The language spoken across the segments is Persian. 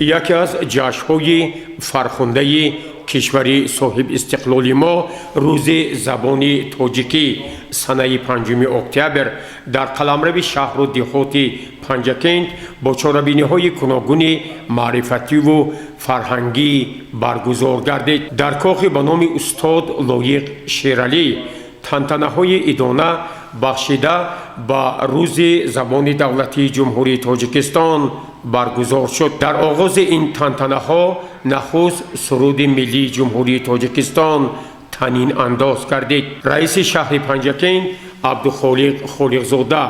یکی از جشن‌های فرخنده کشور صاحب استقلال ما روز زبان تاجیکی سنه 5 اکتبر در قلمرو شهر و دهات پنجکند با چاره‌بینی‌های گوناگون معرفتی و فرهنگی برگزار گردید. در کاخ به نام استاد لایق شیرعلی تنتنه‌های ادانه بخشیده با روز زبان دولتی جمهوری تاجیکستان برگزار شد. در آغاز این تنتنه ها نخست سرود ملی جمهوری تاجیکستان تنین انداز کردید. رئیس شهر پنجکند عبدالخالق خالقزاده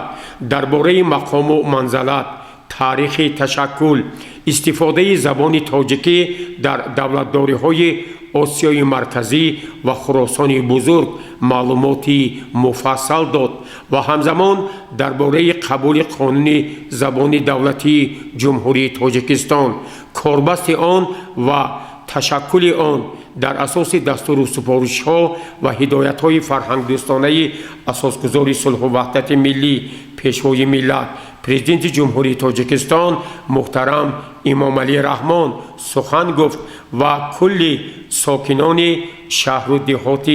درباره مقام و منزلت، تاریخ تشکل، استفاده زبان تاجیکی در دولتداری‌های آسیای مرکزی و خراسان بزرگ معلوماتی مفصل داد و همزمان درباره قبول قانون زبان دولتی جمهوری تاجیکستان، کاربست آن و تشکل آن در اساس دستور و سفارش‌ها و هدایت‌های فرهنگ دوستانه اساسگزار صلح و وحدت ملی پیشوای ملت پرزیدنت جمهوری تاجیکستان محترم امام علی رحمان سخن گفت و کل ساکنان شهر و دهات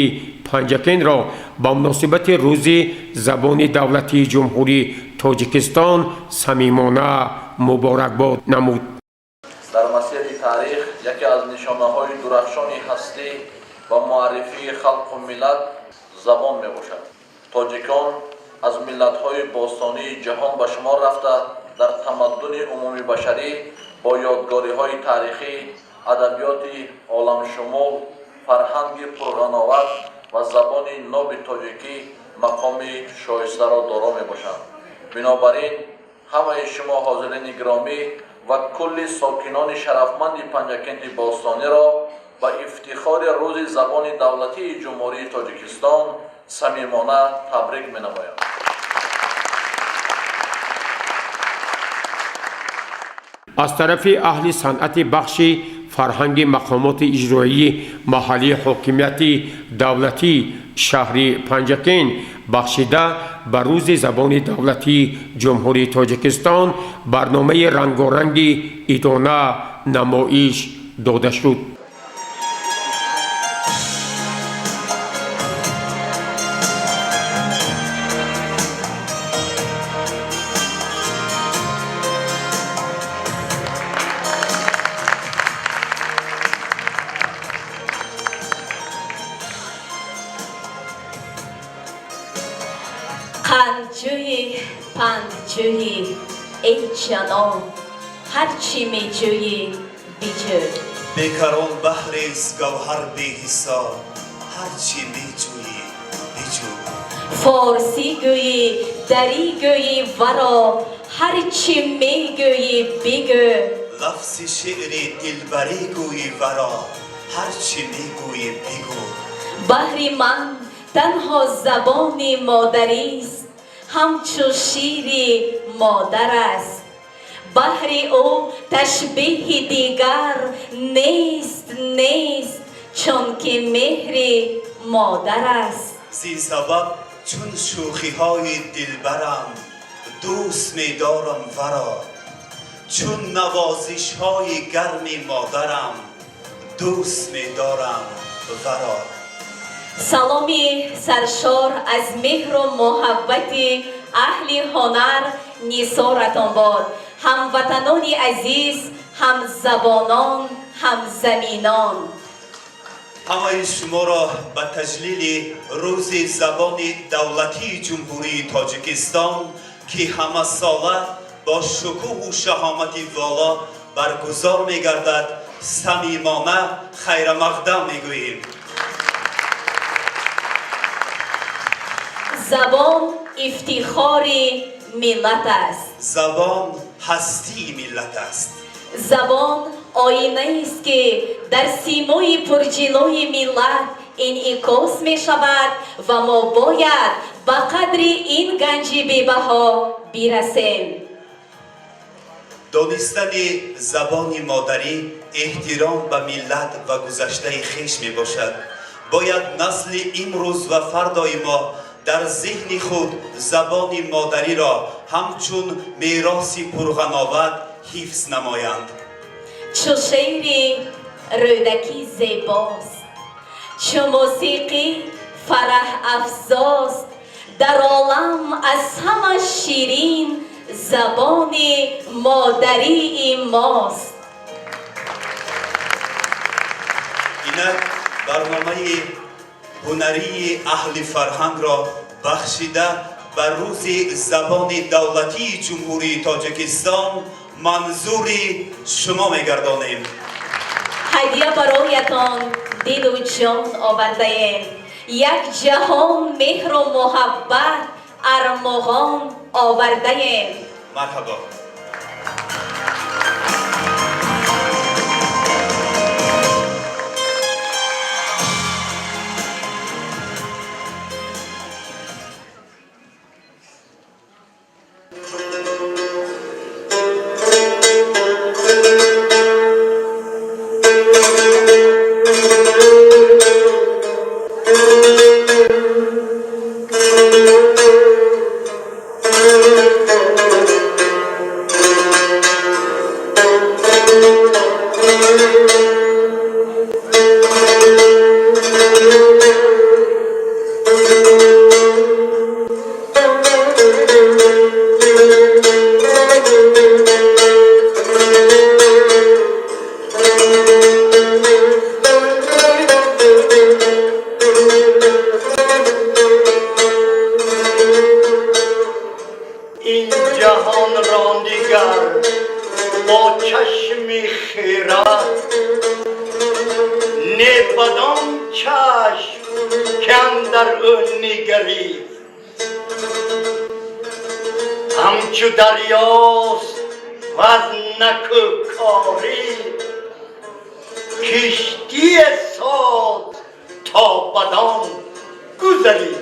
پنجکند را با مناسبت روز زبان دولتی جمهوری تاجیکستان صمیمانه مبارکباد نمود. در مسیر تاریخ یکی از نشانه‌های درخشان هستی و معرفی خلق و ملت زبان میباشد. تاجیکان از ملت‌های باستانی جهان به شمار رفته در تمدن عمومی بشری با یادگاری‌های تاریخی، ادبیات عالمشمول، فرهنگ پرغناوت و زبان ناب تاجیکی مقام شایسته را دارا میباشند. بنابراین همه شما حاضرین گرامی و کل ساکنان شرفمند پنجکند باستانی را به افتخار روز زبان دولتی جمهوری تاجیکستان صمیمانه تبریک می‌نمایم. از طرف اهل صنعت بخش فرهنگ مقامات اجرایی محلی حاکمیت دولتی شهر پنجکند بخشیده بر روز زبان دولتی جمهوری تاجیکستان برنامه رنگارنگ ادانه نمایش داده شد. پندجویی ای جانان هرچی می جویی بیجو بیکران بحریز گوهر بی حساب هرچی می جویی بیجو فارسی گویی دری گویی ورا هرچی می گویی بگو لفظ شعری دلبری گویی ورا هرچی می گویی بگو بحری من تنها زبان مادریست همچو شیر مادر است بحر او تشبیه دیگر نیست چون که مهر مادر است زین سبب چون شوخی های دلبرم دوست می دارم ورا چون نوازش های گرم مادرم دوست می دارم ورا سلامی سرشار از مهر و محبت اهل هنر نثارتان باد هموطنان عزیز هم زبانان هم زمینان همه شما را به تجلیل روز زبان دولتی جمهوری تاجیکستان که همه ساله با شکوه و شهامت والا برگزار می گردد صمیمانه خیر مقدم می گوییم. زبان افتخار ملت است زبان هستی ملت است زبان آینه است که در سیمای پرجلوی ملت انعکاس می شود و ما باید به قدر این گنج بی‌بها برسیم دانستن زبان مادری احترام به ملت و گذشته خویش می باشد باید نسل امروز و فردای ما در ذهن خود زبان مادری را همچون میراث پرغناوت حفظ نمایند چو شعری رودکی زیباست، چو موسیقی فرح افزاست. در عالم از همه شیرین زبان مادری ماست. اینک برنامه هنری اهل فرهنگ را بخشیده بر روز زبان دولتی جمهوری تاجیکستان منظور شما می‌گردانیم. هدیه برایتان دل و جان آورده ایم، یک جهان مهر و محبت ارمغان آورده ایم. مرحبا. این جهان را نگر با چشم خیرت، نه بدان چشم که اندر او نگری. همچو دریاست و از نکوکاری، کشتی ساز تا بدان گذری.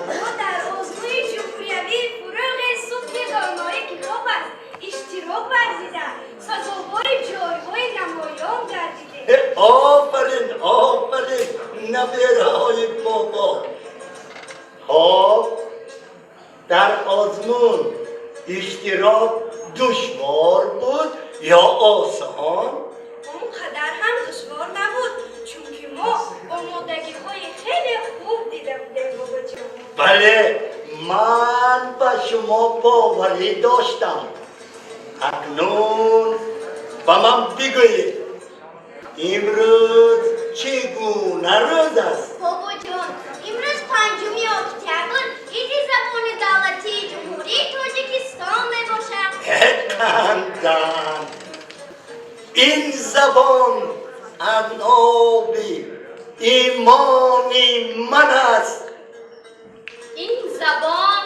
ما در عضوی جمهوری فروغ صبح دانایی کتاب است اشتراک ورزیدن، سازوکار جایگاه نمایان گردیده. آفرین آفرین نبیره های بابا. ها در آزمون اشتراک دشوار بود یا آسان؟ اونقدر هم دشوار نبود، چون که ما آمادگی های خیلی خوب دیده بودیم بابا جان. بله، من به شما باوری داشتم. اکنون به من بگویید امروز چگونه روز است؟ بابا جان، امروز 5 اکتبر عید زبان دولتی جمهوری تاجیکستان می باشد. خندان این زبان از آب ایمان من است. این زبان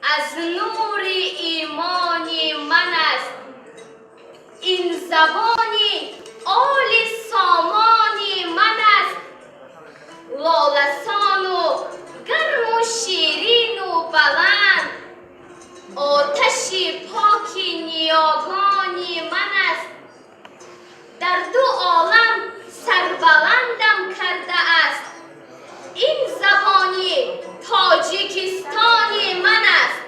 از نور ایمان من است. این زبانی آل سامان من است. لالسان و گرم و شیرین و بلند، آتش پاک نیاگانی من است. در دو عالم سربلندم کرده است. این زبانی تاجیکستانی من است.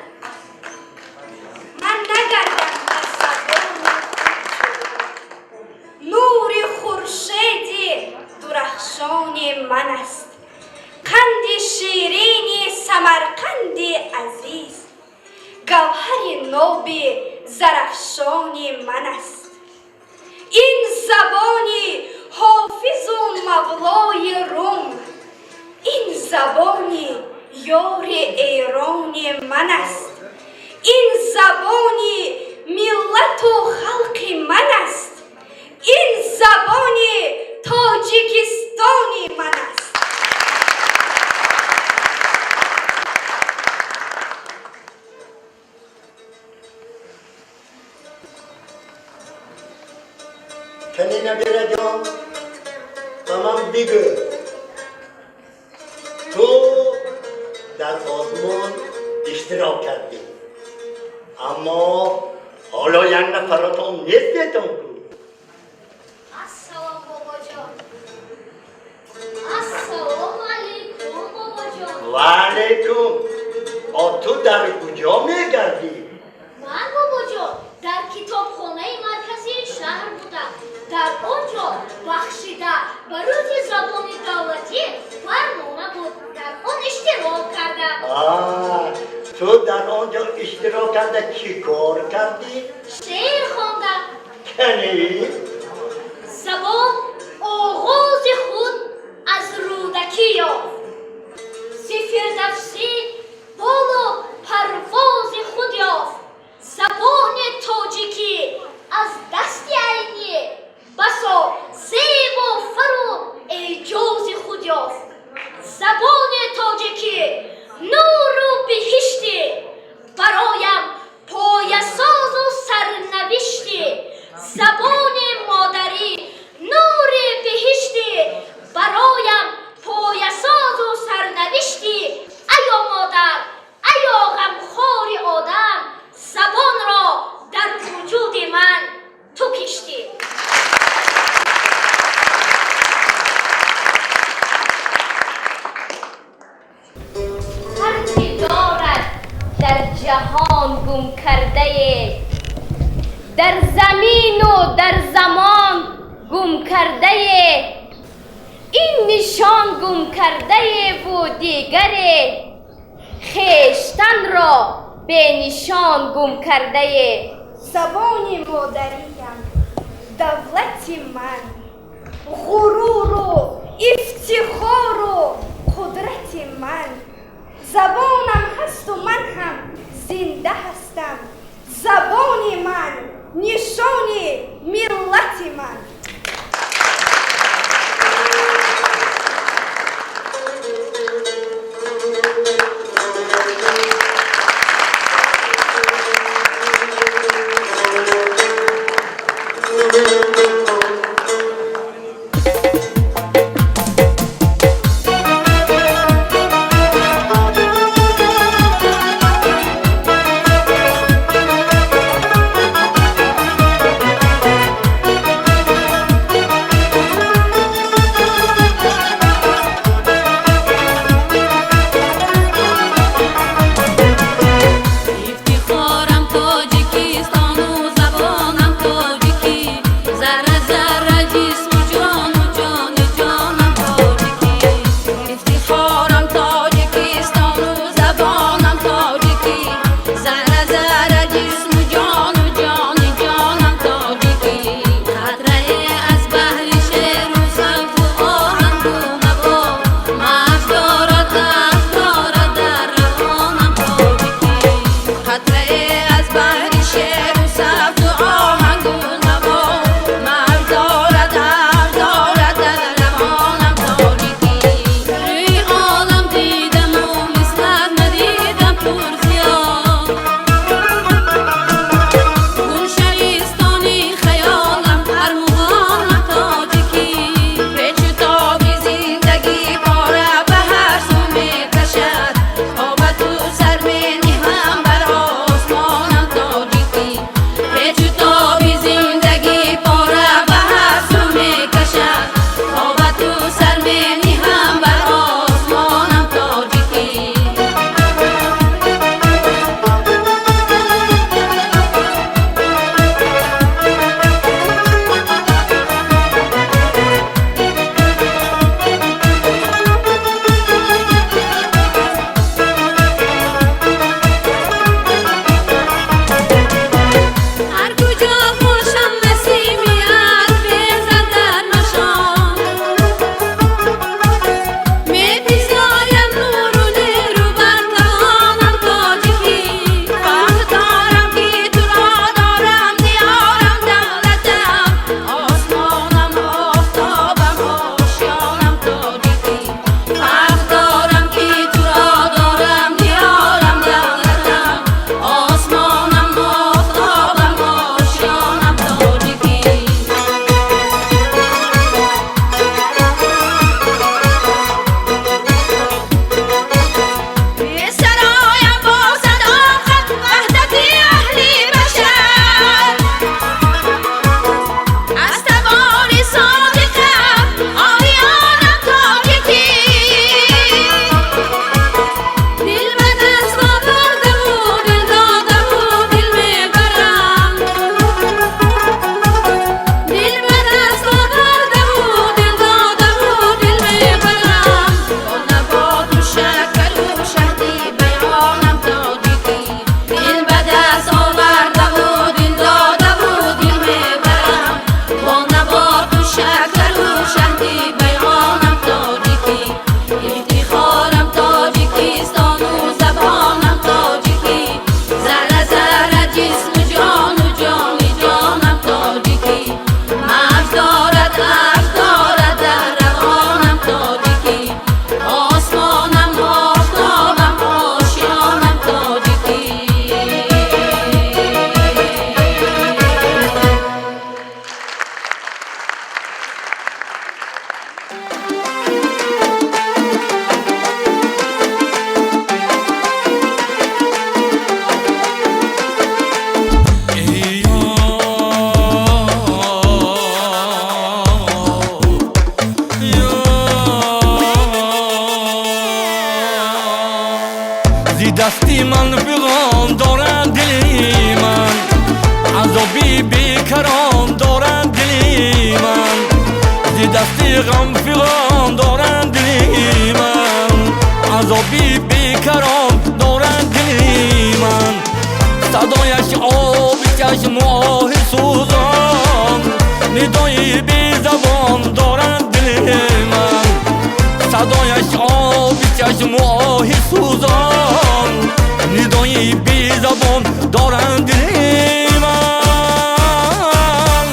من نگردم از زبان نور خورشید درخشان من است. قند شیرین سمرقند عزیز، گوهر ناب زرفشان من است. این زبانی حافظ و مولای روم، این زبانی یار ایران من است. این زبانی ملت و خلق من است. این زبانی تاجیکستانی من است. کنی نبیره جان و من بگو، تو در آزمون اشتراک کردی، اما حالا یک نفراتون نیستیتون کو. السلام بابا جان. السلام علیکم بابا جان. و علیکم. تو در کجا میگردی؟ من بابا جان در کتابخانه مرکزی شهر بودم. در آنجا بخشیده به روز زبان دولتی برنامه بود. در آن اشتراک کردم. تو در آنجا اشتراک کرده چی کار کردی؟ شعر خواندم. کنی؟ زبان آغاز خود از رودکی یافت. زفردوسی بالا پرواز خود یافت. زبان تاجیکی از دست عینی بسا زیب و فرو اعجاز خود یافت. زبان تاجیکی نور و بهشتی برایم پایه‌ساز و سرنوشتی. زبان مادری نور بهشتی برایم پایه‌ساز و سرنوشتی. ایا مادر ایا غمخوار آدم زبان را در وجود من تو کشتی. هر کی دارد در جهان گم کرده، در زمین و در زمان گم کرده، این نشان گم کرده و دیگره، خویشتن را به نشان گم کرده. زبان مادریم دولت من، غرور و افتخار و قدرت من. زبانم هست و من هم زنده هستم. زبان من نشان ملت من. غم فغان دارن دلی من عذابی بیکران دارن دلی من صدایش آب چشم و آه سوزان ندای بی زبان دارن دلی من صدایش آب چشم و آه سوزان ندای بی زبان دارن دلی من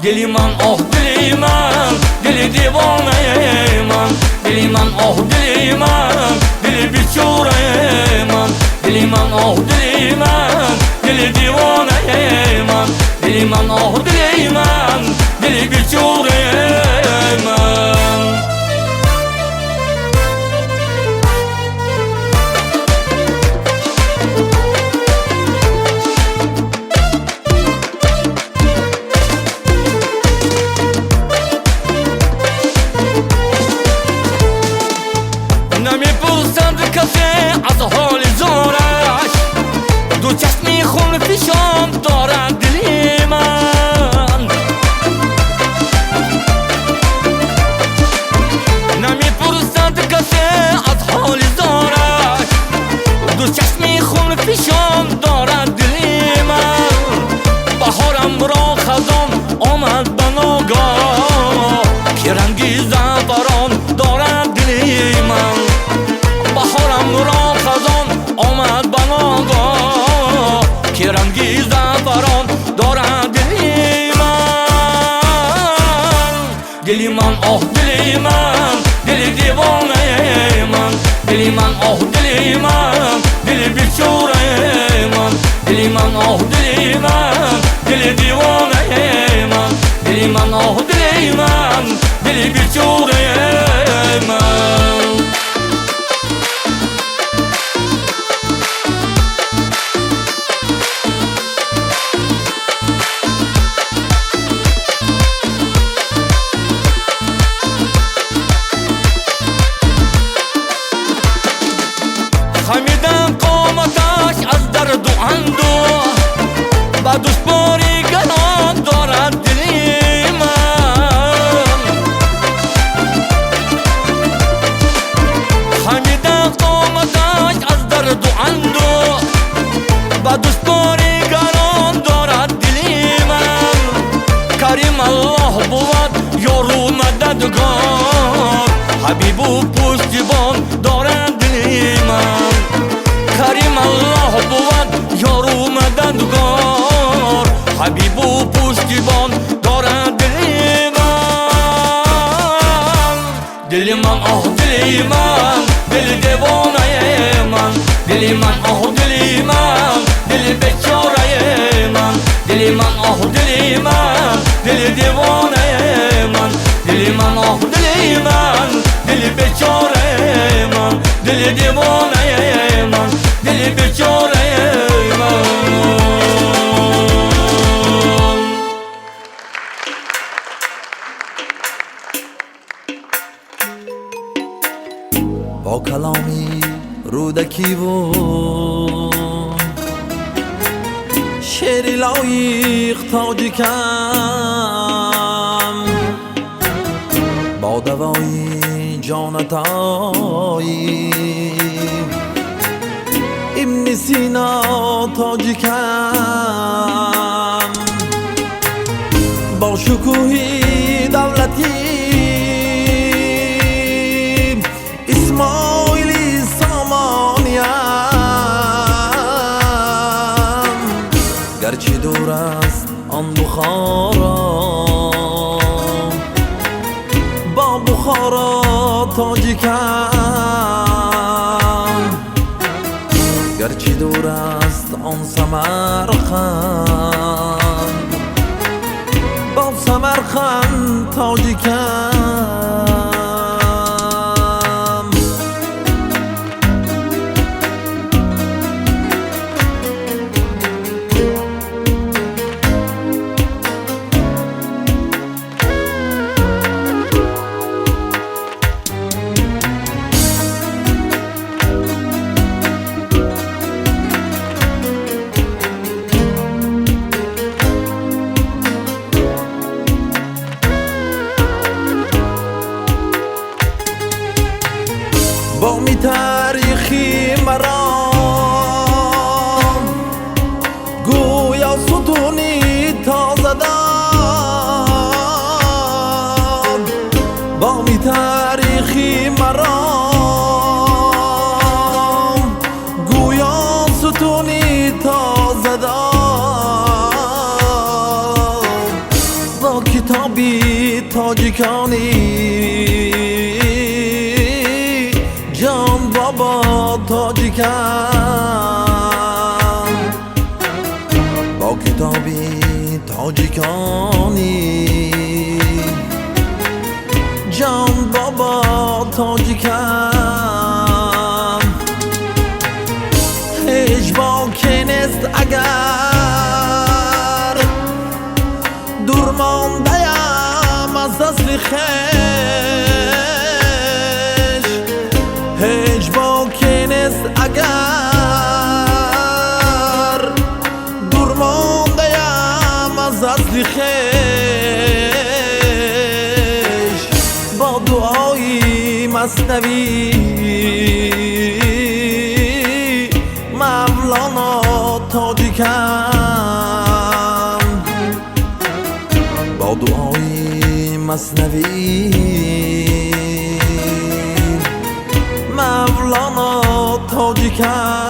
دلی من آه دلی من دلی دیوانه من دلی من آه دلی من دلی بیچاره من دلی من آه دلی من دلی دیوانه من دلی من آه دلی من دلی بیچاره من نمیپرسند کسی از حال زارش دو چشمی خون پیشان دارد دلی من نمیپرسند کسی از حال زارش دو چشمی خون پیشان دارد دلی من بهارم را خزان آمد به ناگاه که رنگی زعفران دارد دلی من بهارم را خزان آمد به ناگاه که رنگی زعفران دارد دلی من دلی من آه دلی من دلی دیوانه من دلی من آه دلی من دلی بیچاره من دلی من آه دلی من دلی دیوانه من دلی من آه دلی من دلی بیچاره من خمیدم قامتش از درد و اندوه و دشواری گران دارد دلی من خمیدم قامتش از درد و اندوه و دشواری گران دارد دلی من کریم الله بود یار و مددگار حبیب و پشتیبان دارد دلی من کریم الله بود یار و مددگار حبیب و پشتیبان دارد دلی من دلی من آه دلی من دلی دیوانه من دلی من آه دلی من دلی بیچاره من دلی من آه دلی من دلی دیوانه من دلی من آه دلی من دلی بیچاره من دلی دیوانه من دلی بیچاره من با کلامی رودکی و شعری لایق تاجیکم با دوای جانتایی ابن سینا تاجیکم با شکوهی دولتی اسماعیلی سامانیم گرچه دور است آن بخارا با بخارا تاجیکم گرچه دور است آن سمرقند با سمرقند تاجیکم تاجیکانی جان بابا تاجیکم با کتابی تاجیکانی جان بابا تاجیکم هیچ باکی نیست اگر دور مانده‌ام از اصل خویش هیچ باکی نیست اگر دور مانده‌ام از اصل خویش با دعای مثنوی مولانا تاجیکم با دعای مثنوی مولانا تاجیکم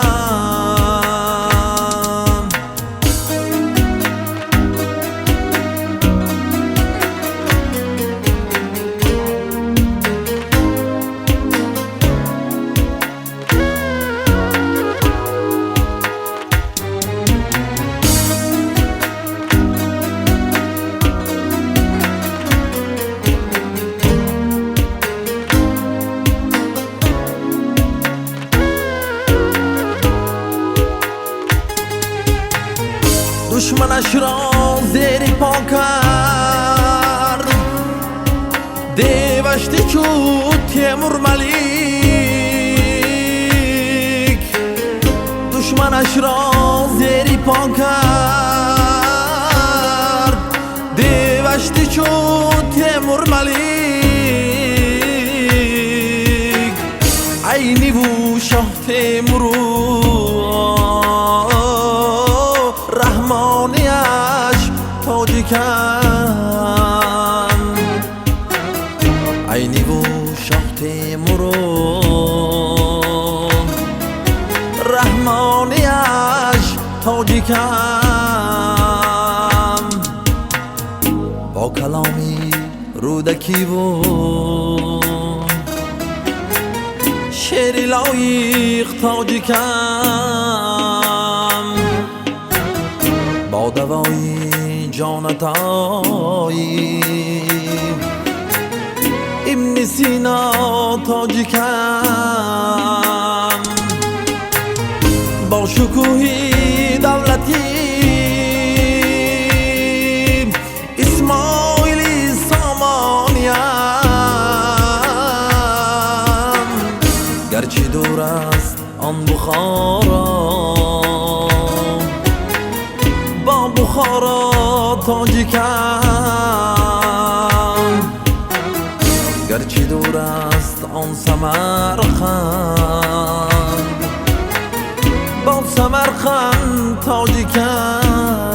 دشمنش را زیر پا کرد دیوشتی چود تیمور ملیک دشمنش را زیر پا کرد دیوشتی چود تیمور ملیک عینی و شاه تیمورو رحمانیش تاجیکم عینی و شاه تیمورو رحمانیش تاجیکم با کلامی رودکی و شعری لایق تاجیکم با دوای جانتایی ابن سینا تاجیکم با شکوهی دولتی اسماعیلی سامانیم گرچه دور است آن بخارا با بخارا تاجیکم گرچه دور است آن سمرقند با سمرقند تاجیکم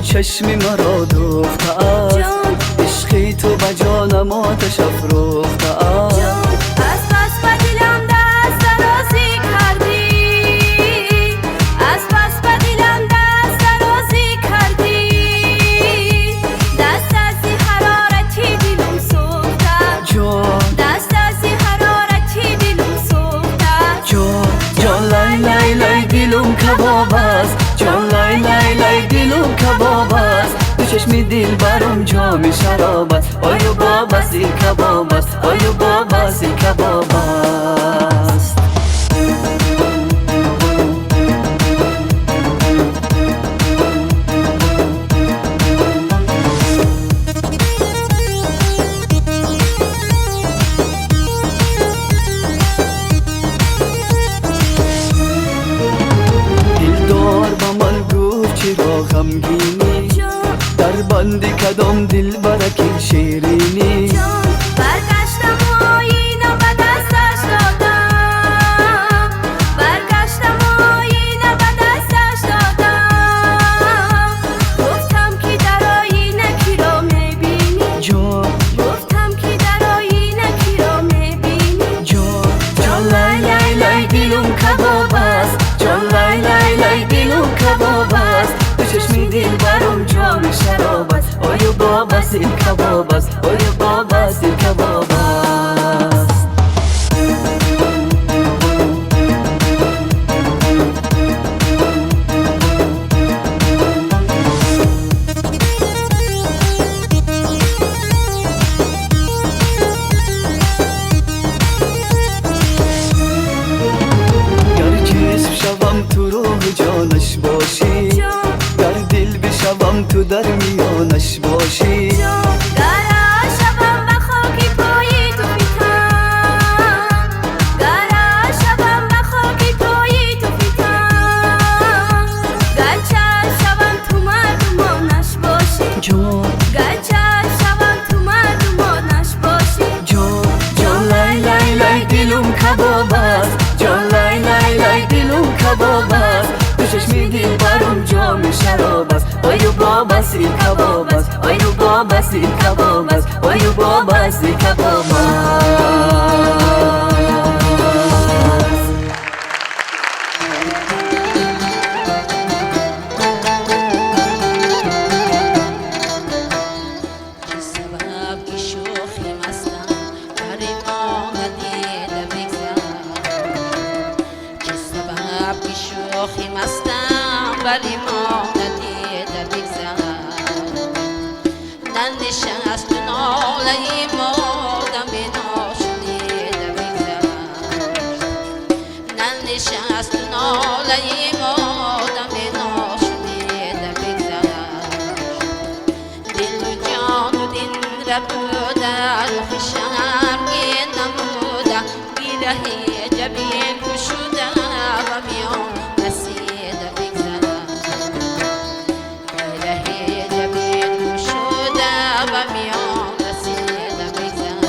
چشمی مرا دوخته است عشقی تو به جانم آتش افروخته است از پس به دلم دست درازی کردی از پس به دلم دست درازی کردی دست از حرارتی دلم سوخته دست از حرارتی دلم سوخته جان لای لای لای دلم کباب است جان لای لای لای دلم کباب است دو چشمی دل برم جام شراب است آیو بابا سی کباب است آیو بابا سی کباب است باندی کدام دل برکی شیرینی برگشتم و آینه به دستش دادم برگشتم و آینه به دستش دادم گفتم که در آینه کی را میبینی جان گفتم که در آینه کی را میبینی جان جان لای لای لای دلم کباب است جان لای لای لای دلم کباب است دو چشمی دل برم جام شراب است آیا باب است این کباب است آیا باب است این کباب است گر جسم شوم تو روح جانش باشی گر دل بشوم تو در میانش باشی گره شبم به خاک پای تو پیتم گره شبم به خاک پای تو پیتم گرچه شبم تو مردمانش باشی جان گرچه شبم تو مردمانش باشی جان جان لای لای لای دلم کباب است جان لای لای لای دلم کباب است دو چشمی دل برم جام شراب است آیا باب است این کباب است آیا باب است این کباب است آیا باب است این کباب است سبب که شوخی مستم برای ما ندیده بگذر چه سبب که شوخی مستم برای ما ندیده بگذر ننشست ناله ما دم ناشنیده بگذر ننشست ناله ما دم ناشنیده بگذر دل و جان و دل را بودن خوشم نموده بیرهی جبین کشوده و میان رسیده بگذر بیرهی جبین کشوده و میان رسیده بگذر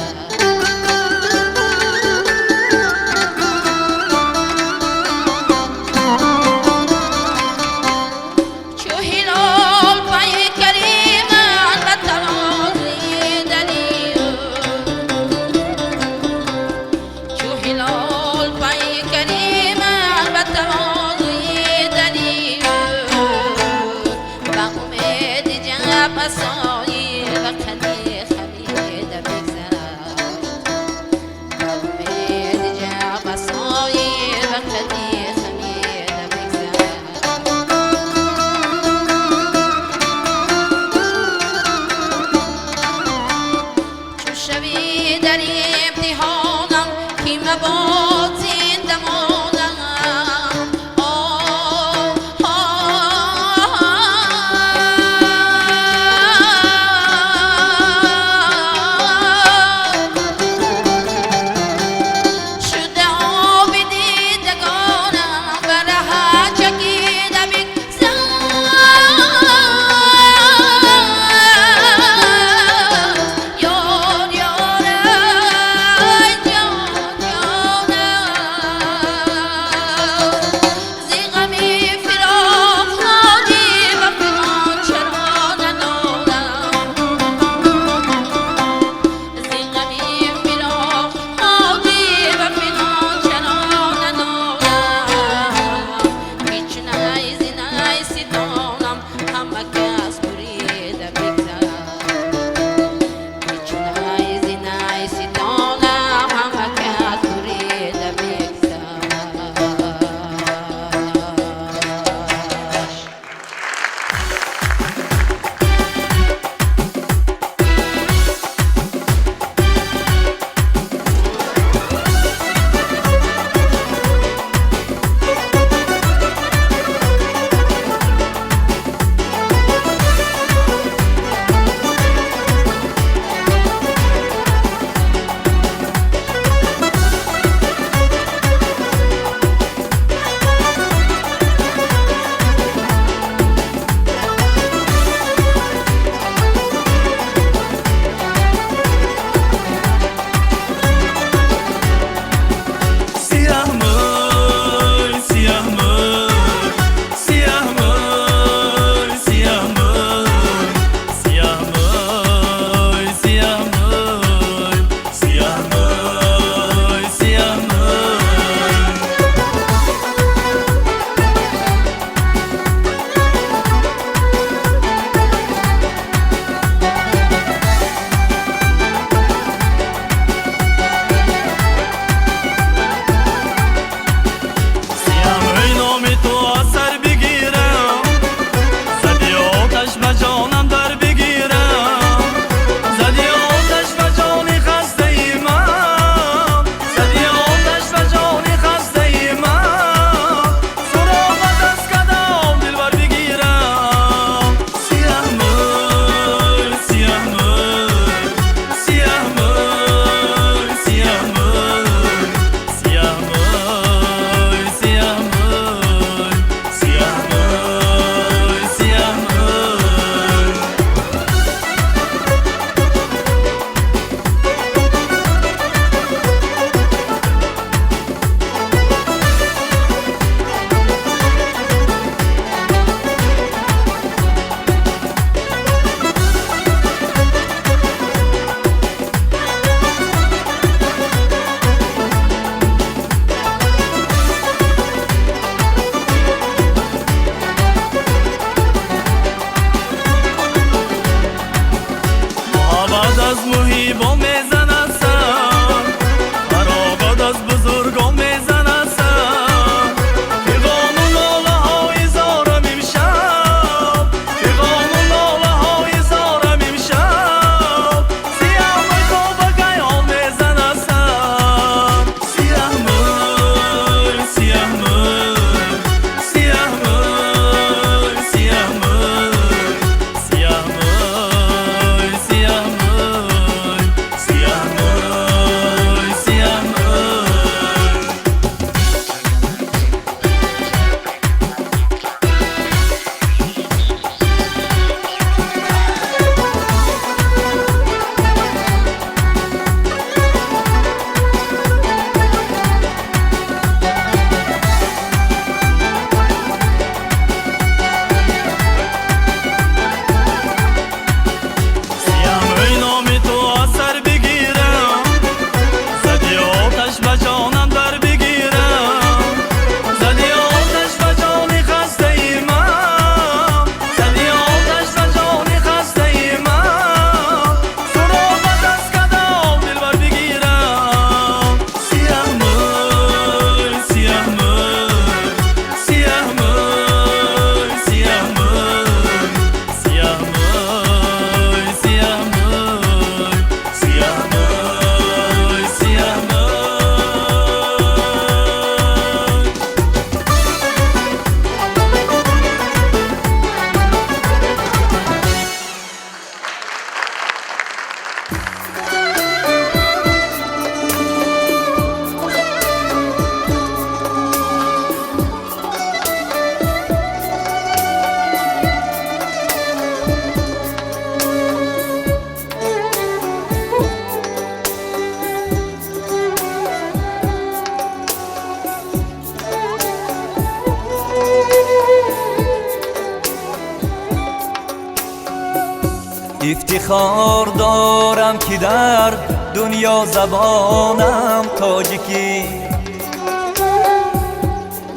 افتخار دارم که در دنیا زبانم تاجیکی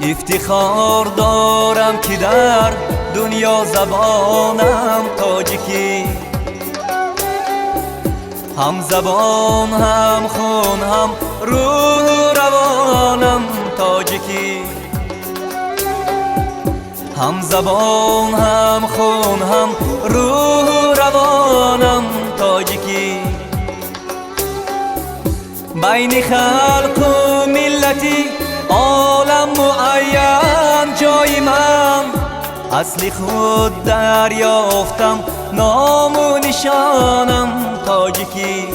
افتخار دارم که در دنیا زبانم تاجیکی هم زبان هم خون هم روح روانم تاجیکی هم زبان هم خون هم روح روانم تاجیکی بین خلق و ملتی عالم معین جای من اصلی خود دریافتم نام و نشانم تاجیکی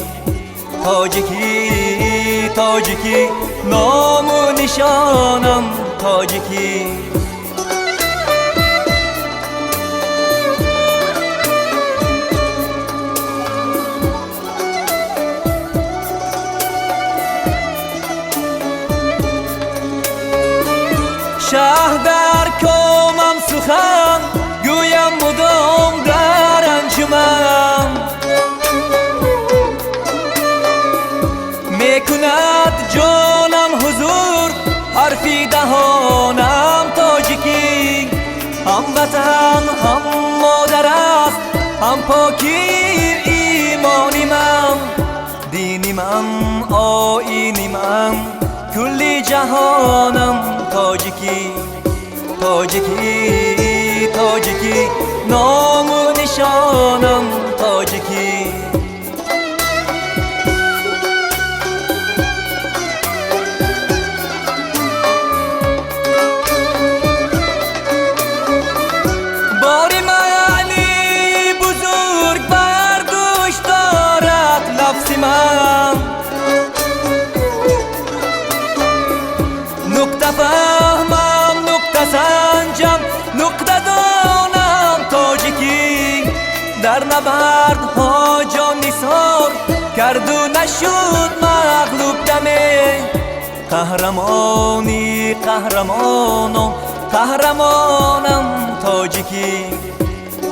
تاجیکی تاجیکی نام و نشانم تاجیکی شه در کامم سخن گویم مدام در انجمن میکند جانم حضور حرفی دهانم تاجیکی هم وطن هم مادر است هم پاکی ایمانی من دینی من آیینی من کلی جهانم تاجیکی تاجیکی تاجیکی نام و نشانم تاجیکی باری معنی بزرگ بردوش دارد لفظی من نقطه فهمم نقطه سنجم نقطه دانم تاجیکی در نبردها جان نثار کرد و نشد مغلوب دمه قهرمانی قهرمانم قهرمانم تاجیکی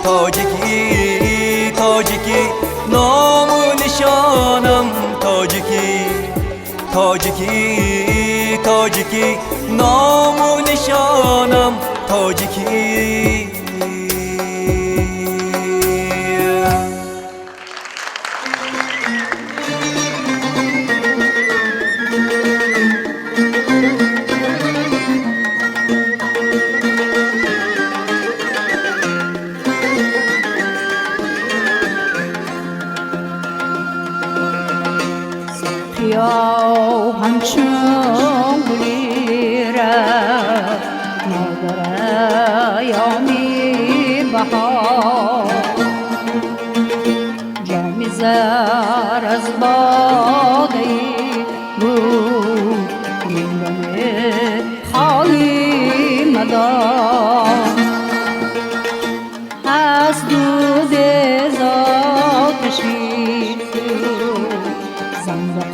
تاجیکی تاجیکی نام و نشانم تاجیکی تاجیکی تاجیکی نام و نشانم تاجیکی یا همچون گلیره نادر یامی بهار جام زر از باده بود میدان خالی مدار از دود زاتشی زنده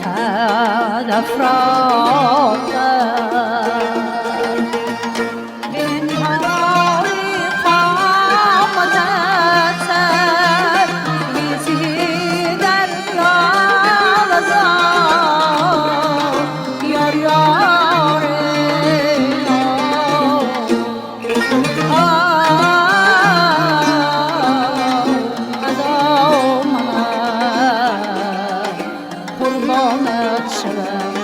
افراد قربانت شوم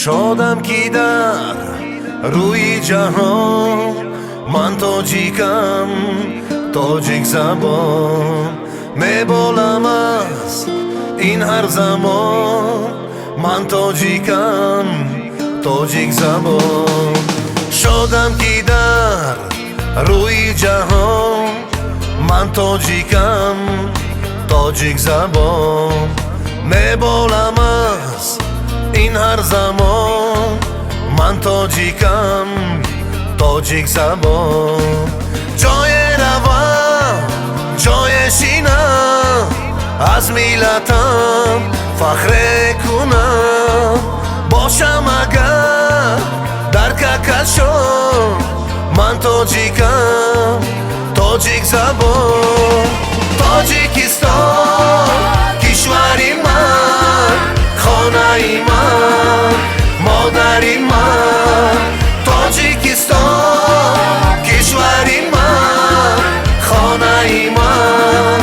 شادم کی در روی جهان من تاجیکم تاجیک زبان میبالم از این هر زمان من تاجیکم تاجیک زبان شادم کی در روی جهان من تاجیکم تاجیک زبان میبالم از این هر زمان من تاجیکم تاجیک زبان جای روم جای شینم از میلتم فخر کنم باشم اگر در ککشم من تاجیکم تاجیک زبان تاجیکستان کشوری من خانه من مادری من تاجیکستان کشوری من خانه من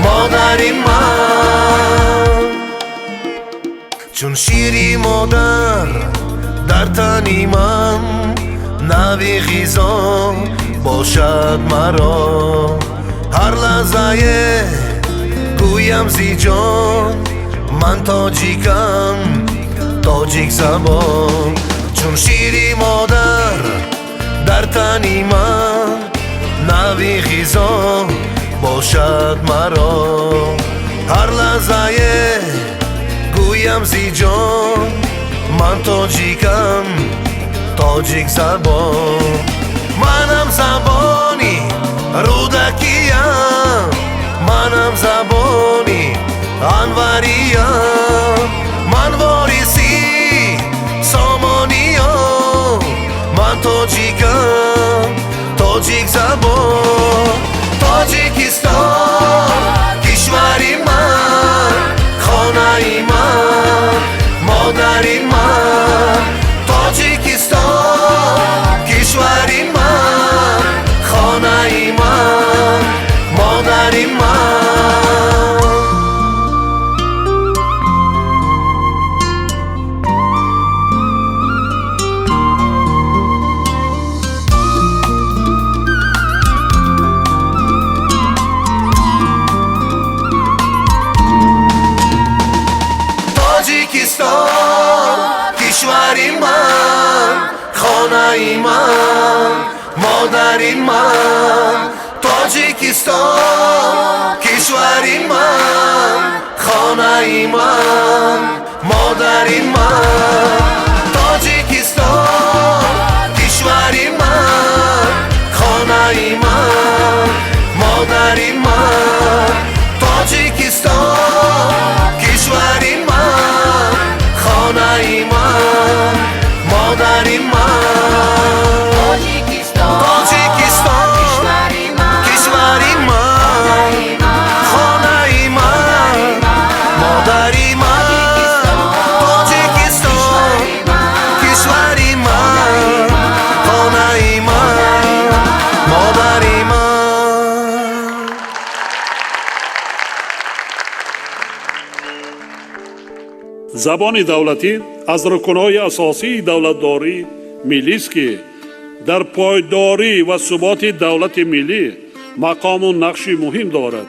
مادری من چون شیری مادر در تنی من نوی غذا باشد مرا هر لحظه گویم زی جان من تاجیکم تاجیک زبان چون شیری مادر در تنی من نوی غذا باشد مرا هر لحظه گویم زی جان من تاجیکم تاجیک زبان منم زبانی رودکیم منم زبانی انوریم من وارثی سامانیم من تاجیکم تاجیک زبان تاجیکستان کشوری من خانه من مادری من تاجیکستان کشوری من خانه من مادری من کشوری من خانه من مادری من تاجیکستان کشوری من خانه من مادری من تاجیکستان کشوری من خانه من مادری من تاجیکستان کشوری من خانه من مادری من تاجیکستان کشوری من خانه من مادری من تاجیکستان کشوری من خانه من مادری من زبان دولتی از رکنهای اساسی دولتداری ملی است که در پایداری و ثبات دولت ملی مقام و نقشی مهم دارد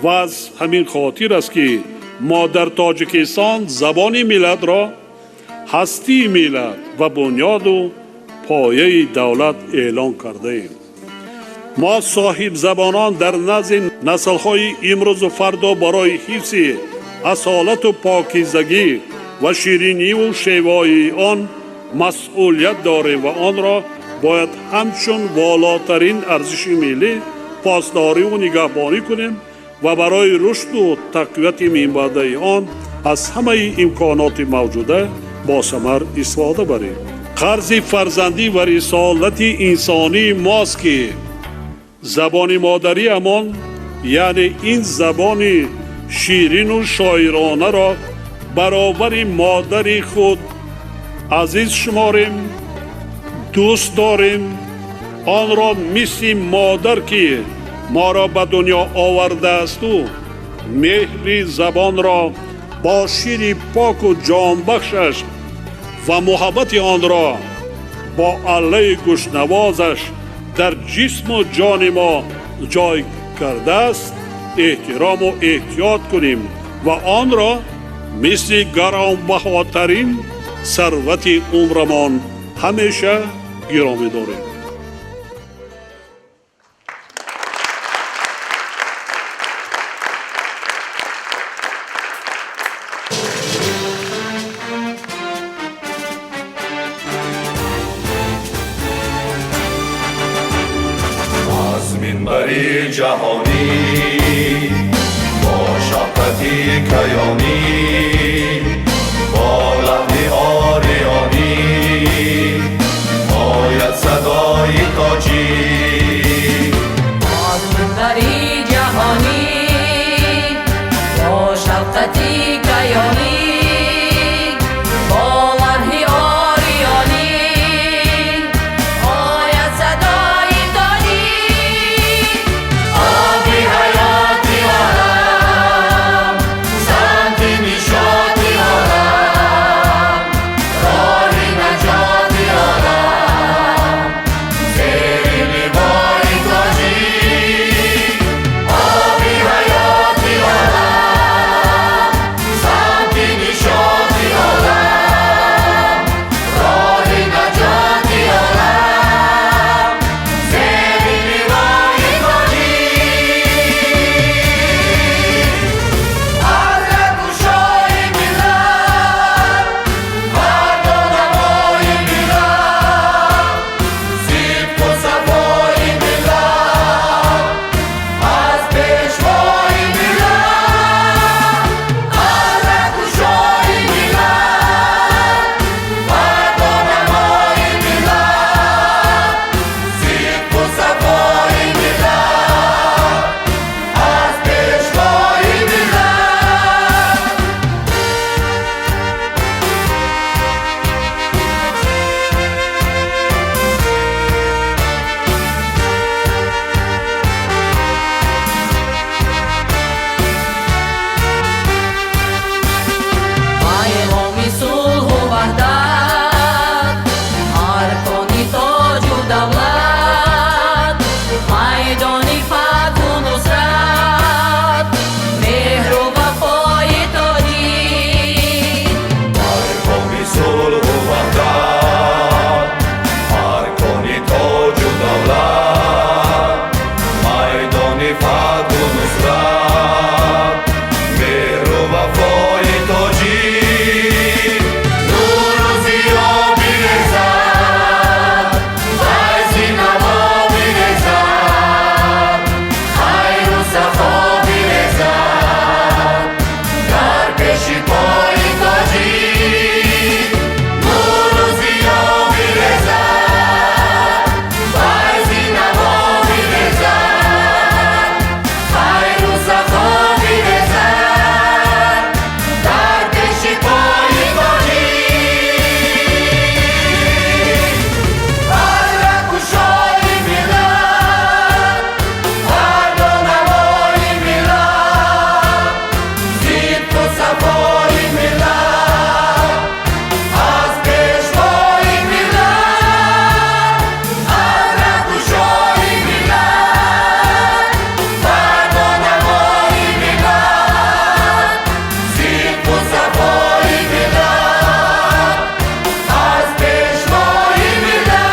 و از همین خاطر است که ما در تاجیکستان زبان ملت را هستی ملت و بنیاد و پایه دولت اعلان کرده ایم. ما صاحب زبانان در نزد نسل‌های امروز و فردا برای حفظ اصالت و پاکیزگی و شیرینی و شیوای آن مسئولیت داریم و آن را باید همچون والاترین ارزش ملی پاسداری و نگهبانی کنیم و برای رشد و تقویت منبع آن از همه امکانات موجوده با ثمر استفاده بریم. قرض فرزندی و رسالت انسانی ماست که زبان مادری امان یعنی این زبان شیرین و شاعرانه را برابر مادر خود عزیز شماریم، دوست داریم، آن را مثل مادر که ما را به دنیا آورده است و مهر زبان را با شیر پاک و جان بخشش و محبت آن را با الله گوشنوازش در جسم و جان ما جای کرده است احترام و احتیاط کنیم و آن را مثل گرانبهاترین ثروت عمرمان همیشه گرامی داریم. منبری جهانی با شفقتی کیانی با لحن آریانی آید صدای تاجی از منبری جهانی با شفقتی کیانی با لحن آریانی آید صدای تاجی آبی حیاتی عالم سمت نشاطی عالم راه نجاتی عالم زیر لوای تاجی آبی حیاتی عالم سمت نشاطی عالم راه نجاتی عالم زیر لوای تاجی حضرت گشای ملت فردا نمای ملت صدق و صفای ملت از پیشوای ملت حضرت گشای ملت فردا نمای ملت صدق و صفای ملت از پیشوای ملت پیام صلح و وحدت ارکان تاج و دولت میدان فتح و نصرت مهر و وفای تاجی ارکان صلح و وحدت ارکان تاج و دولت میدان فتح و نصرت مهر و وفای تاجی نور و ضیا بیرزد فیض نوا بیرزد خیر و صفا بیرزد در پیش پای تاجی نور و ضیا بیرزد فیض نوا بیرزد خیر و صفا بیرزد در پیش پای تاجی حضرت گشای ملت فردا نمای ملت صدق و صفای ملت از پیشوای ملت حضرت گشای ملت فردا نمای ملت صدق و صفای ملت از پیشوای ملت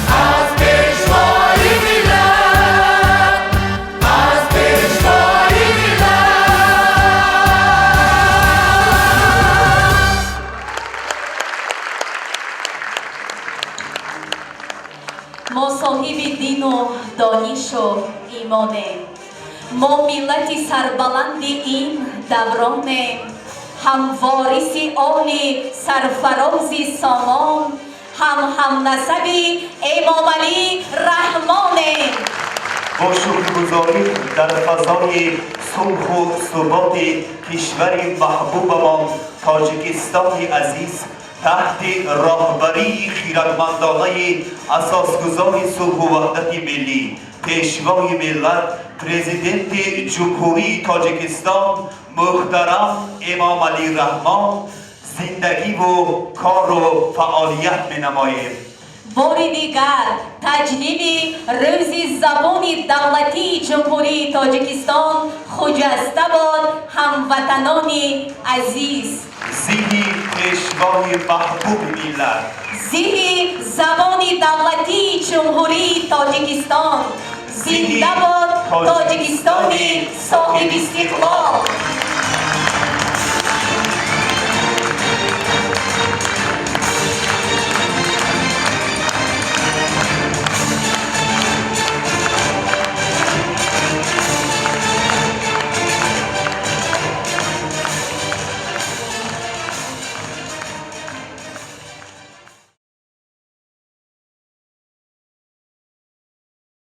از پیشوای ملت از پیشوای ملت ما صاحب دین و دانش و ایمانیم ما ملت سربلند این دورانیم هم وارث آل سرفراز سامان هم نسب امام علی رحمانیم با شکرگزاری در فضای صلح و ثبات کشور محبوبمان تاجیکستان عزیز تحت راهبری خیرتمندانه اساسگزار صلح و وحدت ملی پیشوای ملت پرزیدنت جمهوری تاجیکستان محترم امام علی رحمان زندگی و کار و فعالیت می نماییم. بار دیگر تجلیل روز زبان دولتی جمهوری تاجیکستان خجسته باد هموطنان عزیز. زیهی پیشوای محبوب ملت، زیهی زبان دولتی جمهوری تاجیکستان. زنده باد تاجیکستانی صاحب استقلال.